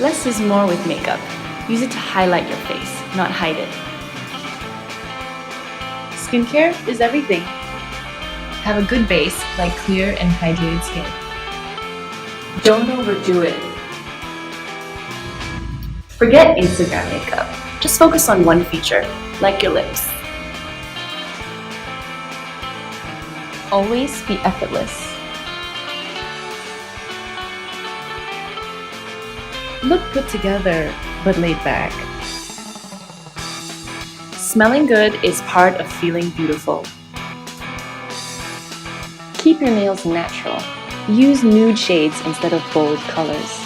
Less is more with makeup. Use it to highlight your face, not hide it. Skincare is everything. Have a good base like clear and hydrated skin. Don't overdo it. Forget Instagram makeup. Just focus on one feature, like your lips. Always be effortless. Look put together, but laid back. Smelling good is part of feeling beautiful. Keep your nails natural. Use nude shades instead of bold colors.